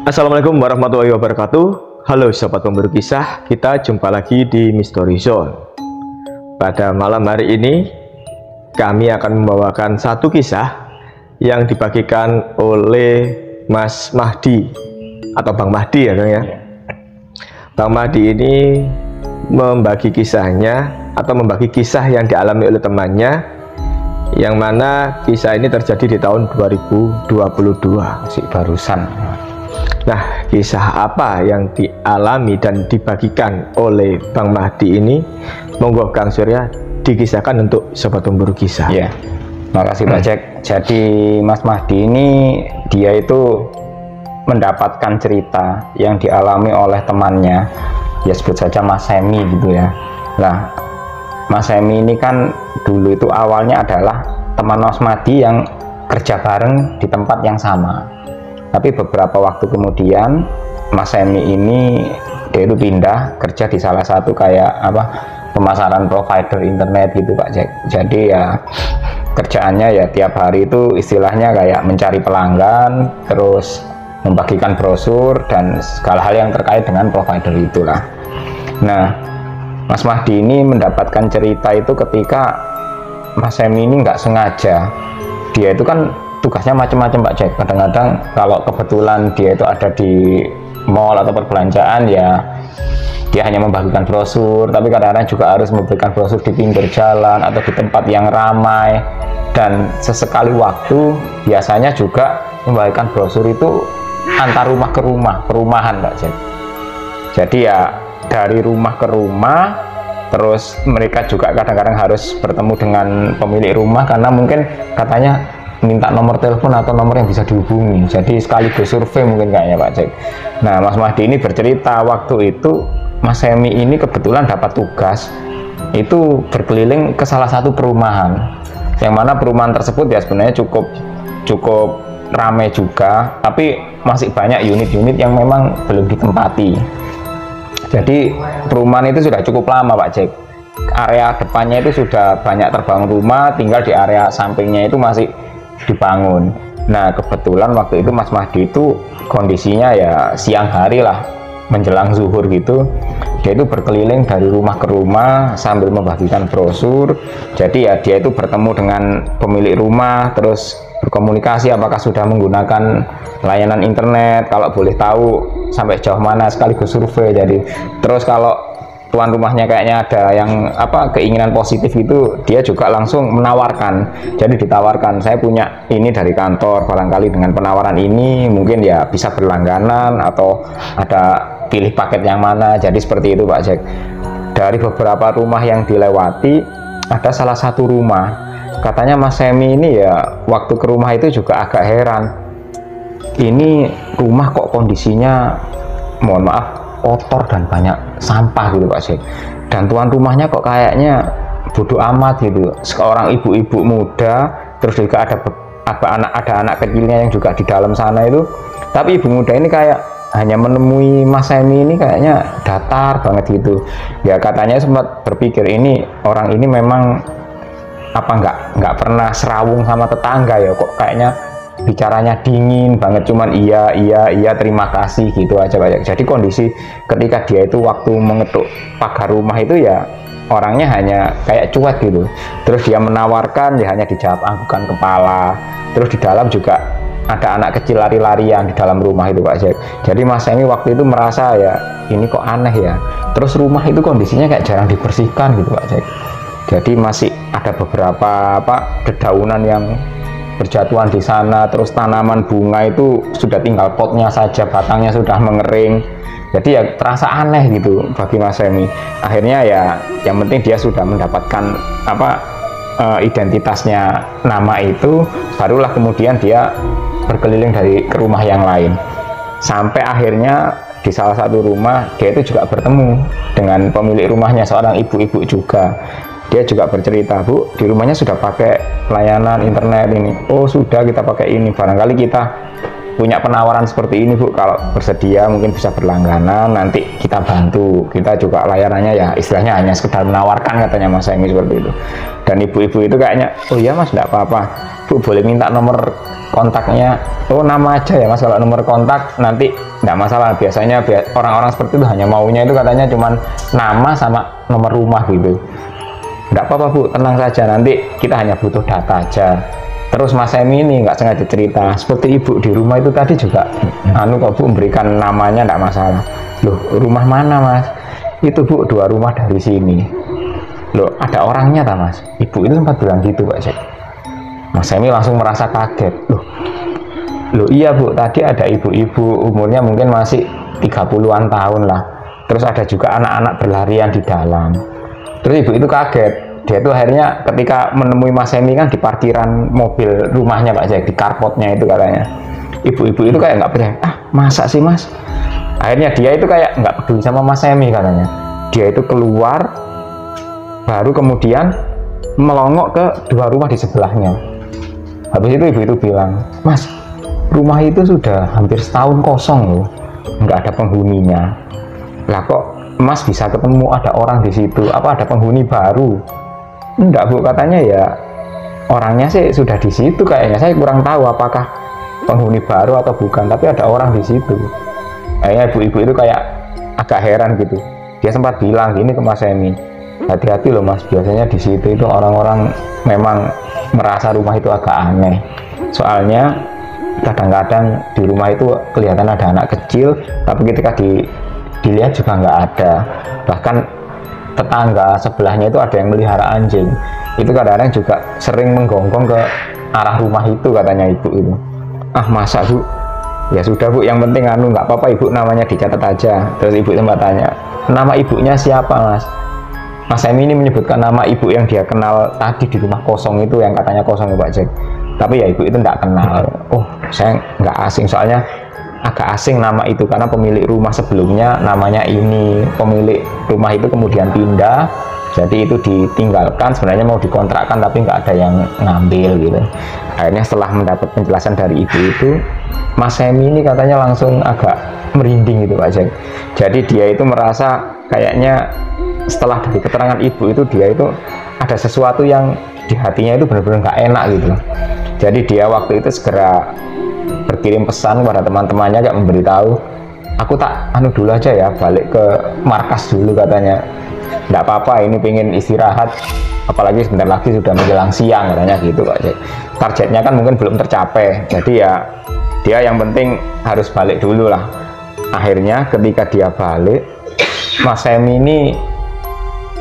Assalamualaikum warahmatullahi wabarakatuh. Halo sahabat pemburu kisah, kita jumpa lagi di Mystery Zone. Pada malam hari ini kami akan membawakan satu kisah yang dibagikan oleh Mas Mahdi atau Bang Mahdi ya Kang ya. Bang Mahdi ini membagi kisahnya atau membagi kisah yang dialami oleh temannya, yang mana kisah ini terjadi di tahun 2022, masih barusan. Nah, kisah apa yang dialami dan dibagikan oleh Bang Mahdi ini, monggo Kang Surya dikisahkan untuk sobat pemburu kisah. Ya, makasih Pak Jack. Jadi Mas Mahdi ini dia itu mendapatkan cerita yang dialami oleh temannya, ya sebut saja Mas Semi gitu ya. Nah, Mas Semi ini kan dulu itu awalnya adalah teman Mas Mahdi yang kerja bareng di tempat yang sama. Tapi beberapa waktu kemudian Mas Semi ini dia itu pindah kerja di salah satu kayak pemasaran provider internet gitu Pak Jack. Jadi ya kerjaannya ya tiap hari itu istilahnya kayak mencari pelanggan, terus membagikan brosur dan segala hal yang terkait dengan provider itulah. Nah, Mas Mahdi ini mendapatkan cerita itu ketika Mas Semi ini nggak sengaja, dia itu kan tugasnya macam-macam Pak Jack. Kadang-kadang kalau kebetulan dia itu ada di mall atau perbelanjaan, ya dia hanya membagikan brosur, tapi kadang-kadang juga harus memberikan brosur di pinggir jalan atau di tempat yang ramai, dan sesekali waktu biasanya juga membagikan brosur itu antar rumah ke rumah, perumahan Pak Jack. Jadi ya dari rumah ke rumah, terus mereka juga kadang-kadang harus bertemu dengan pemilik rumah karena mungkin katanya minta nomor telepon atau nomor yang bisa dihubungi, jadi sekaligus survei mungkin kayaknya Pak Jack. Nah, Mas Mahdi ini bercerita waktu itu Mas Semi ini kebetulan dapat tugas itu berkeliling ke salah satu perumahan, yang mana perumahan tersebut ya sebenarnya cukup ramai juga, tapi masih banyak unit-unit yang memang belum ditempati. Jadi perumahan itu sudah cukup lama Pak Jack. Area depannya itu sudah banyak terbangun rumah, tinggal di area sampingnya itu masih dibangun. Nah, kebetulan waktu itu Mas Mahdi itu kondisinya ya siang hari lah, menjelang zuhur gitu. Dia itu berkeliling dari rumah ke rumah sambil membagikan brosur. Jadi ya dia itu bertemu dengan pemilik rumah, terus berkomunikasi apakah sudah menggunakan layanan internet, kalau boleh tahu sampai sejauh mana, sekaligus survei. Jadi terus kalau tuan rumahnya kayaknya ada yang keinginan positif itu, dia juga langsung menawarkan. Jadi ditawarkan, saya punya ini dari kantor, barangkali dengan penawaran ini mungkin ya bisa berlangganan atau ada pilih paket yang mana. Jadi seperti itu Pak Jack. Dari beberapa rumah yang dilewati, ada salah satu rumah, katanya Mas Semi ini ya waktu ke rumah itu juga agak heran, ini rumah kok kondisinya mohon maaf kotor dan banyak sampah gitu Pak Jack. Dan tuan rumahnya kok kayaknya bodoh amat gitu. Seorang ibu-ibu muda, terus juga ada anak kecilnya yang juga di dalam sana itu. Tapi ibu muda ini kayak hanya menemui Mas Semi ini kayaknya datar banget gitu. Ya katanya sempat berpikir ini orang ini memang nggak pernah serawung sama tetangga ya, kok kayaknya bicaranya dingin banget, cuman iya terima kasih gitu aja Pak Jack. Jadi kondisi ketika dia itu waktu mengetuk pagar rumah itu ya orangnya hanya kayak cuek gitu, terus dia menawarkan ya hanya dijawab anggukan kepala. Terus di dalam juga ada anak kecil lari-larian di dalam rumah itu Pak Jack. Jadi Mas Semi waktu itu merasa ya ini kok aneh ya. Terus rumah itu kondisinya kayak jarang dibersihkan gitu Pak Jack. Jadi masih ada beberapa dedaunan yang berjatuhan di sana, terus tanaman bunga itu sudah tinggal potnya saja, batangnya sudah mengering. Jadi ya terasa aneh gitu bagi Mas Semi. Akhirnya ya yang penting dia sudah mendapatkan identitasnya, nama itu, barulah kemudian dia berkeliling ke rumah yang lain. Sampai akhirnya di salah satu rumah dia itu juga bertemu dengan pemilik rumahnya, seorang ibu-ibu juga. dia juga bercerita, Bu, di rumahnya sudah pakai layanan internet ini. Oh sudah, kita pakai ini. Barangkali kita punya penawaran seperti ini, Bu, kalau bersedia mungkin bisa berlangganan, nanti kita bantu. Kita juga layanannya ya istilahnya hanya sekedar menawarkan, katanya Mas Emi seperti itu. Dan ibu-ibu itu kayaknya, oh iya Mas, enggak apa-apa, Bu, boleh minta nomor kontaknya. Oh nama aja ya Mas, kalau nomor kontak nanti enggak masalah. Biasanya orang-orang seperti itu hanya maunya itu katanya cuman nama sama nomor rumah gitu. Enggak apa-apa Bu, tenang saja, nanti kita hanya butuh data aja. Terus Mas Emi ini nggak sengaja cerita, seperti ibu di rumah itu tadi juga kok Bu, memberikan namanya enggak masalah. Loh, rumah mana Mas? Itu Bu, 2 rumah dari sini. Loh, ada orangnya tak Mas? Ibu itu sempat bilang gitu Pak Cek. Mas Emi langsung merasa kaget. Loh iya Bu, tadi ada ibu-ibu umurnya mungkin masih 30-an tahun lah. Terus ada juga anak-anak berlarian di dalam. Terus ibu itu kaget. Dia tuh akhirnya ketika menemui Mas Emi kan di parkiran mobil rumahnya Pak Jack, di carportnya itu katanya. Ibu-ibu itu kayak nggak percaya, masa sih Mas? Akhirnya dia itu kayak nggak peduli sama Mas Emi katanya. Dia itu keluar, baru kemudian melongok ke 2 rumah di sebelahnya. Habis itu ibu itu bilang, Mas, rumah itu sudah hampir setahun kosong loh, nggak ada penghuninya. Lah kok Mas bisa ketemu ada orang di situ? Apa ada penghuni baru? Enggak Bu, katanya ya orangnya sih sudah di situ kayaknya. Saya kurang tahu apakah penghuni baru atau bukan, tapi ada orang di situ. Kayaknya ibu-ibu itu kayak agak heran gitu. Dia sempat bilang gini ke Mas Emi, hati-hati loh Mas, biasanya di situ itu orang-orang memang merasa rumah itu agak aneh. Soalnya kadang-kadang di rumah itu kelihatan ada anak kecil, tapi ketika dilihat juga nggak ada. Bahkan tetangga sebelahnya itu ada yang melihara anjing, itu kadang-kadang juga sering menggonggong ke arah rumah itu, katanya ibu itu. Masa Bu? Ya sudah Bu, yang penting nggak apa-apa Ibu, namanya dicatat aja. Terus ibu sempat tanya, nama ibunya siapa Mas? Mas Emi ini menyebutkan nama ibu yang dia kenal tadi di rumah kosong itu, yang katanya kosong ya Pak Jack. Tapi ya ibu itu nggak kenal. Oh, saya nggak asing, soalnya agak asing nama itu karena pemilik rumah sebelumnya namanya ini, pemilik rumah itu kemudian pindah, jadi itu ditinggalkan, sebenarnya mau dikontrakkan tapi nggak ada yang ngambil gitu. Akhirnya setelah mendapat penjelasan dari ibu itu, Mas Emi ini katanya langsung agak merinding gitu Pak Jack. Jadi dia itu merasa kayaknya setelah dari keterangan ibu itu, dia itu ada sesuatu yang di hatinya itu benar-benar nggak enak gitu. Jadi dia waktu itu segera berkirim pesan kepada teman-temannya, kayak memberitahu, aku tak dulu aja ya, balik ke markas dulu katanya. Nggak apa-apa, ini pengen istirahat, apalagi sebentar lagi sudah menjelang siang katanya gitu Pak. Targetnya kan mungkin belum tercapai, jadi ya dia yang penting harus balik dulu lah. Akhirnya ketika dia balik, Mas Emi ini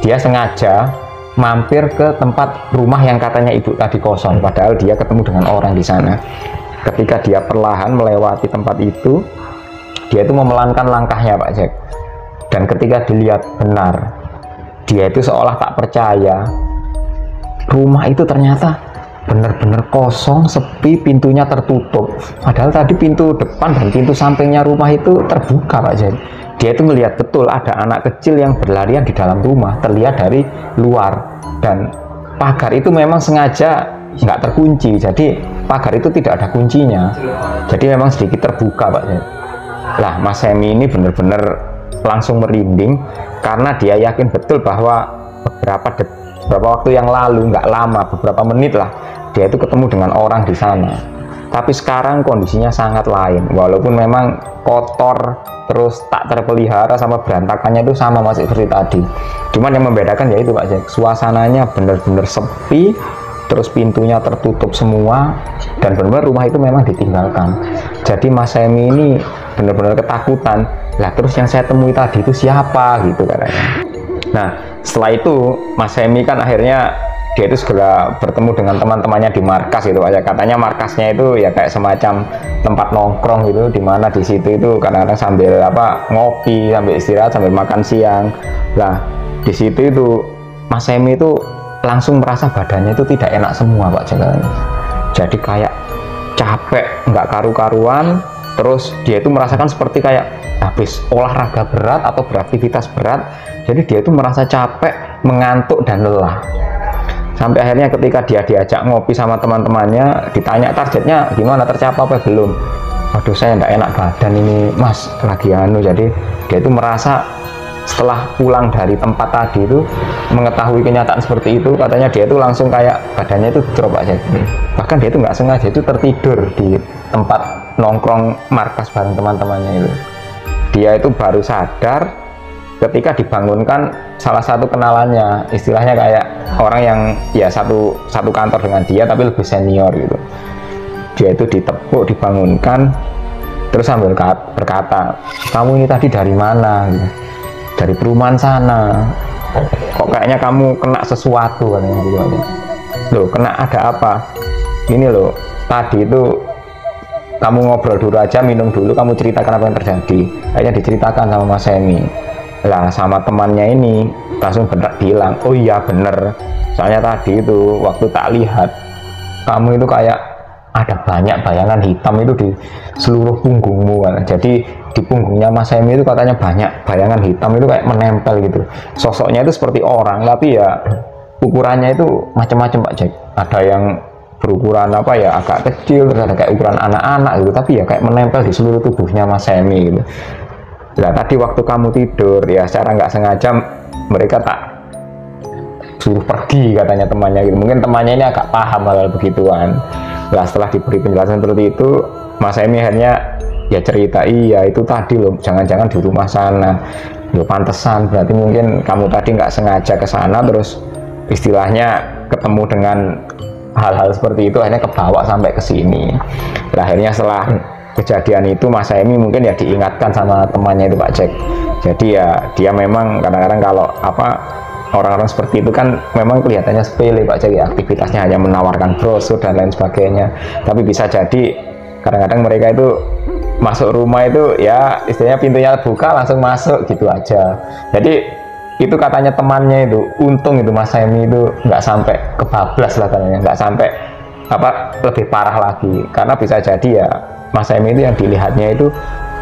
dia sengaja mampir ke tempat rumah yang katanya ibu tadi kosong, padahal dia ketemu dengan orang di sana. Ketika dia perlahan melewati tempat itu, dia itu memelankan langkahnya Pak Jack. Dan ketika dilihat benar, dia itu seolah tak percaya. Rumah itu ternyata benar-benar kosong, sepi, pintunya tertutup. Padahal tadi pintu depan dan pintu sampingnya rumah itu terbuka Pak Jack. Dia itu melihat betul ada anak kecil yang berlarian di dalam rumah, terlihat dari luar. Dan pagar itu memang sengaja nggak terkunci, jadi pagar itu tidak ada kuncinya, jadi memang sedikit terbuka Pak. Lah Mas Emi ini benar-benar langsung merinding karena dia yakin betul bahwa beberapa waktu yang lalu, nggak lama, beberapa menit lah, dia itu ketemu dengan orang di sana. Tapi sekarang kondisinya sangat lain, walaupun memang kotor, terus tak terpelihara, sama berantakannya itu sama masih seperti tadi. Cuman yang membedakan yaitu Pak Jack, suasananya benar-benar sepi, terus pintunya tertutup semua, dan benar-benar rumah itu memang ditinggalkan. Jadi Mas Emi ini benar-benar ketakutan. Lah terus yang saya temui tadi itu siapa gitu katanya. Nah setelah itu Mas Emi kan akhirnya dia itu segera bertemu dengan teman-temannya di markas itu aja. Katanya markasnya itu ya kayak semacam tempat nongkrong gitu, dimana di situ itu kadang-kadang sambil ngopi, sambil istirahat, sambil makan siang. Lah di situ itu Mas Emi itu langsung merasa badannya itu tidak enak semua Pak Jalan. Jadi kayak capek, nggak karu-karuan, terus dia itu merasakan seperti kayak habis olahraga berat atau beraktivitas berat, jadi dia itu merasa capek, mengantuk dan lelah. Sampai akhirnya ketika dia diajak ngopi sama teman-temannya, ditanya targetnya gimana, tercapai apa belum. Waduh, saya nggak enak badan ini mas, lagi anu. Jadi dia itu merasa setelah pulang dari tempat tadi itu, mengetahui kenyataan seperti itu, katanya dia itu langsung kayak badannya itu drop aja. Bahkan dia itu nggak sengaja itu tertidur di tempat nongkrong markas bareng teman-temannya itu. Dia itu baru sadar ketika dibangunkan salah satu kenalannya, istilahnya kayak orang yang ya satu kantor dengan dia tapi lebih senior gitu. Dia itu ditepuk, dibangunkan, terus sambil berkata, kamu ini tadi dari mana gitu. Dari perumahan sana, kok kayaknya kamu kena sesuatu katanya gitu aja. Loh, kena ada apa? Ini loh, tadi itu kamu ngobrol dulu aja, minum dulu, kamu ceritakan apa yang terjadi. Akhirnya diceritakan sama Mas Semi. Lah sama temannya ini langsung bilang, oh iya bener, soalnya tadi itu waktu tak lihat kamu itu kayak ada banyak bayangan hitam itu di seluruh punggungmu kan. Jadi di punggungnya Mas Semi itu katanya banyak bayangan hitam itu kayak menempel gitu. Sosoknya itu seperti orang, tapi ya ukurannya itu macam-macam Pak Jack. Ada yang berukuran apa ya agak kecil, terus ada kayak ukuran anak-anak gitu, tapi ya kayak menempel di seluruh tubuhnya Mas Semi gitu. Nah tadi waktu kamu tidur ya secara nggak sengaja mereka tak suruh pergi katanya temannya gitu. Mungkin temannya ini agak paham hal begituan. Nah setelah diberi penjelasan seperti itu, Mas Semi akhirnya ya cerita, iya itu tadi loh, jangan-jangan di rumah sana. Loh pantesan, berarti mungkin kamu tadi nggak sengaja ke sana terus istilahnya ketemu dengan hal-hal seperti itu, akhirnya kebawa sampai ke sini. Nah, akhirnya setelah kejadian itu Mas Semi mungkin ya diingatkan sama temannya itu Pak Jack. Jadi ya dia memang kadang-kadang kalau apa orang-orang seperti itu kan memang kelihatannya sepele Pak Jack ya, aktivitasnya hanya menawarkan brosur dan lain sebagainya, tapi bisa jadi kadang-kadang mereka itu masuk rumah itu ya istilahnya pintunya buka langsung masuk gitu aja. Jadi itu katanya temannya itu untung itu Mas Semi itu nggak sampai kebablas lah katanya, nggak sampai apa lebih parah lagi, karena bisa jadi ya Mas Semi itu yang dilihatnya itu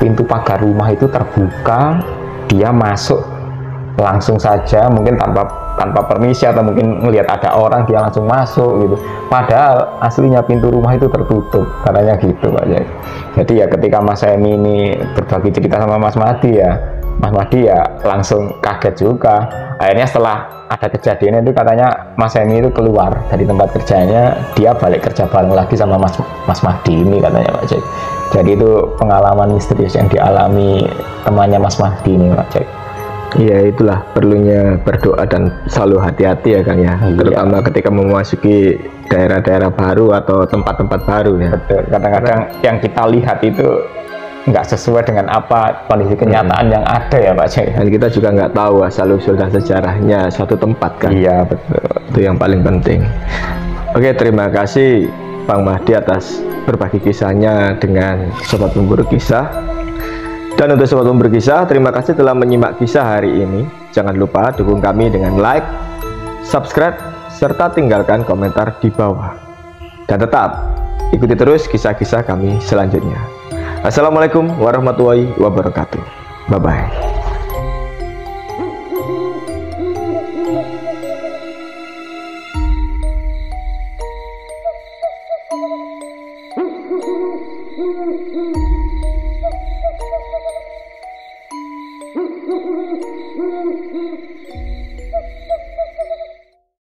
pintu pagar rumah itu terbuka, dia masuk langsung saja, mungkin tanpa permisi atau mungkin melihat ada orang dia langsung masuk gitu. Padahal aslinya pintu rumah itu tertutup, katanya gitu Pak Jack. Jadi ya ketika Mas Semi ini berbagi cerita sama Mas Madi ya, Mas Madi ya langsung kaget juga. Akhirnya setelah ada kejadian itu katanya Mas Semi itu keluar dari tempat kerjanya, dia balik kerja bareng lagi sama Mas Madi ini katanya Pak Jack. Jadi itu pengalaman misterius yang dialami temannya Mas Madi ini Pak Jack. Iya, itulah perlunya berdoa dan selalu hati-hati ya Kang ya, terutama ketika memasuki daerah-daerah baru atau tempat-tempat baru ya. Betul. Kadang-kadang yang kita lihat itu nggak sesuai dengan apa kondisi kenyataan yang ada ya Pak Jack. Dan kita juga nggak tahu asal-usul dan sejarahnya suatu tempat kan. Iya betul. Itu yang paling penting. Oke, terima kasih Bang Mahdi atas berbagi kisahnya dengan Sobat Pemburu Kisah. Dan untuk Sobat Pemburu Kisah, terima kasih telah menyimak kisah hari ini. Jangan lupa dukung kami dengan like, subscribe, serta tinggalkan komentar di bawah. Dan tetap ikuti terus kisah-kisah kami selanjutnya. Assalamualaikum warahmatullahi wabarakatuh. Bye-bye.